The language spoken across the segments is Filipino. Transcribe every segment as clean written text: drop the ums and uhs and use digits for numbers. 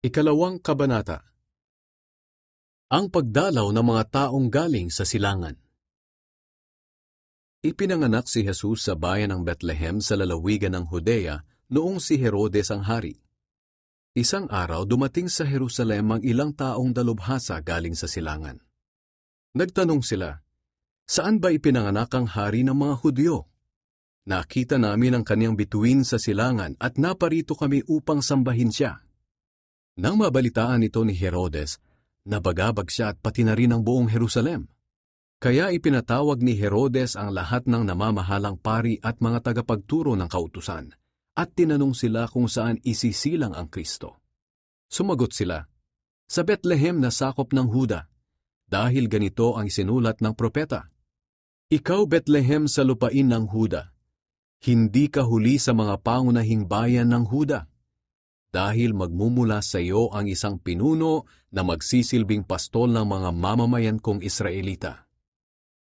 Ikalawang kabanata. Ang pagdalaw ng mga taong galing sa silangan. Ipinanganak si Jesus sa bayan ng Bethlehem sa lalawigan ng Judea noong si Herodes ang hari. Isang araw dumating sa Jerusalem ang ilang taong dalubhasa galing sa silangan. Nagtanong sila, "Saan ba ipinanganak ang hari ng mga Hudyo? Nakita namin ang kaniyang bituin sa silangan at naparito kami upang sambahin siya." Nang mabalitaan ito ni Herodes, nabagabag siya at pati na rin ang buong Jerusalem. Kaya ipinatawag ni Herodes ang lahat ng namamahalang pari at mga tagapagturo ng kautusan, at tinanong sila kung saan isisilang ang Kristo. Sumagot sila, "Sa Bethlehem na sakop ng Huda, dahil ganito ang isinulat ng propeta. Ikaw Bethlehem sa lupain ng Huda, hindi ka huli sa mga pangunahing bayan ng Huda. Dahil magmumula sa iyo ang isang pinuno na magsisilbing pastol ng mga mamamayan kong Israelita."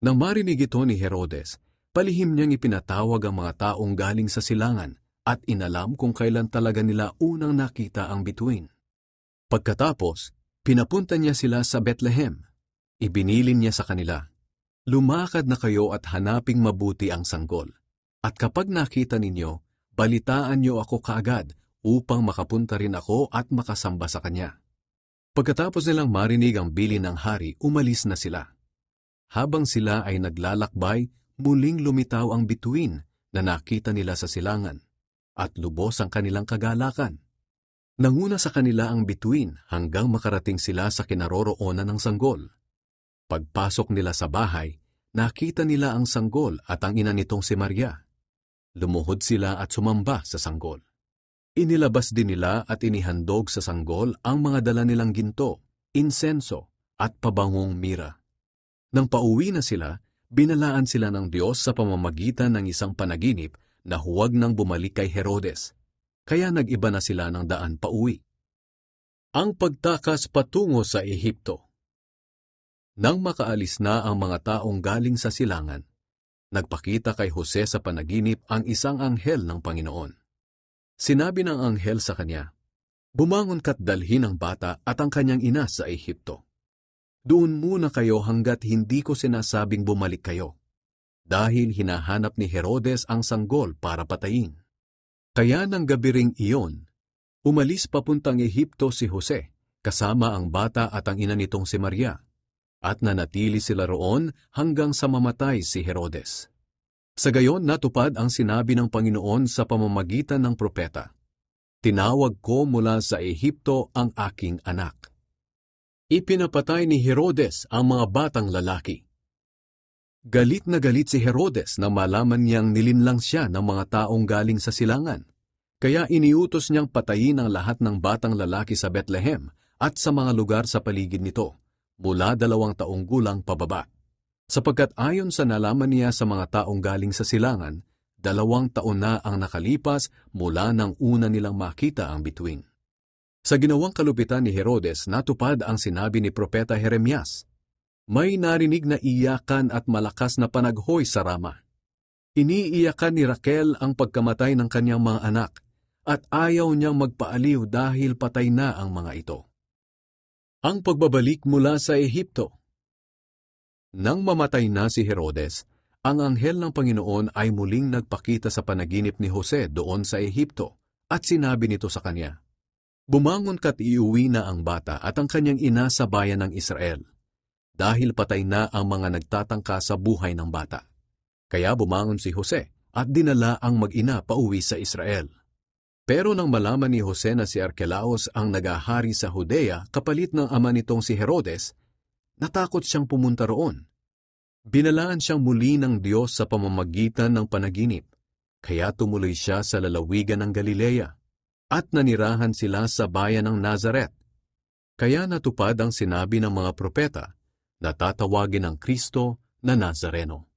Nang marinig ito ni Herodes, palihim niyang ipinatawag ang mga taong galing sa silangan at inalam kung kailan talaga nila unang nakita ang bituin. Pagkatapos, pinapunta niya sila sa Bethlehem. Ibinilin niya sa kanila, "Lumakad na kayo at hanaping mabuti ang sanggol. At kapag nakita ninyo, balitaan niyo ako kaagad upang makapunta rin ako at makasamba sa kanya." Pagkatapos nilang marinig ang bilin ng hari, umalis na sila. Habang sila ay naglalakbay, muling lumitaw ang bituin na nakita nila sa silangan, at lubos ang kanilang kagalakan. Nanguna sa kanila ang bituin hanggang makarating sila sa kinaroroonan ng sanggol. Pagpasok nila sa bahay, nakita nila ang sanggol at ang ina nitong si Maria. Lumuhod sila at sumamba sa sanggol. Inilabas din nila at inihandog sa sanggol ang mga dala nilang ginto, insenso, at pabangong mira. Nang pauwi na sila, binalaan sila ng Diyos sa pamamagitan ng isang panaginip na huwag nang bumalik kay Herodes, kaya nag-iba na sila ng daan pauwi. Ang pagtakas patungo sa Ehipto. Nang makaalis na ang mga taong galing sa silangan, nagpakita kay Jose sa panaginip ang isang anghel ng Panginoon. Sinabi ng anghel sa kanya, "Bumangon ka't dalhin ang bata at ang kanyang ina sa Ehipto. Doon muna kayo hanggat hindi ko sinasabing bumalik kayo, dahil hinahanap ni Herodes ang sanggol para patayin." Kaya ng gabi ring iyon, umalis papuntang Ehipto si Jose, kasama ang bata at ang ina nitong si Maria, at nanatili sila roon hanggang sa mamatay si Herodes. Sa gayon natupad ang sinabi ng Panginoon sa pamamagitan ng propeta, "Tinawag ko mula sa Ehipto ang aking anak." Ipinapatay ni Herodes ang mga batang lalaki. Galit na galit si Herodes nang malaman niyang nilinlang siya ng mga taong galing sa silangan, kaya iniutos niyang patayin ang lahat ng batang lalaki sa Bethlehem at sa mga lugar sa paligid nito, mula 2 taong gulang pababa. Sapagkat ayon sa nalaman niya sa mga taong galing sa silangan, 2 taon na ang nakalipas mula nang una nilang makita ang bituin. Sa ginawang kalupitan ni Herodes, natupad ang sinabi ni Propeta Jeremias, "May narinig na iyakan at malakas na panaghoy sa Rama. Iniiyakan ni Raquel ang pagkamatay ng kanyang mga anak, at ayaw niyang magpaaliw dahil patay na ang mga ito." Ang pagbabalik mula sa Ehipto. Nang mamatay na si Herodes, ang anghel ng Panginoon ay muling nagpakita sa panaginip ni Jose doon sa Ehipto, at sinabi nito sa kanya, "Bumangon ka't iuwi na ang bata at ang kanyang ina sa bayan ng Israel, dahil patay na ang mga nagtatangka sa buhay ng bata." Kaya bumangon si Jose at dinala ang mag-ina pauwi sa Israel. Pero nang malaman ni Jose na si Archelaus ang nagahari sa Judea kapalit ng ama nitong si Herodes, natakot siyang pumunta roon. Binalaan siyang muli ng Diyos sa pamamagitan ng panaginip, kaya tumuloy siya sa lalawigan ng Galilea, at nanirahan sila sa bayan ng Nazaret. Kaya natupad ang sinabi ng mga propeta na tatawagin ng Kristo na Nazareno.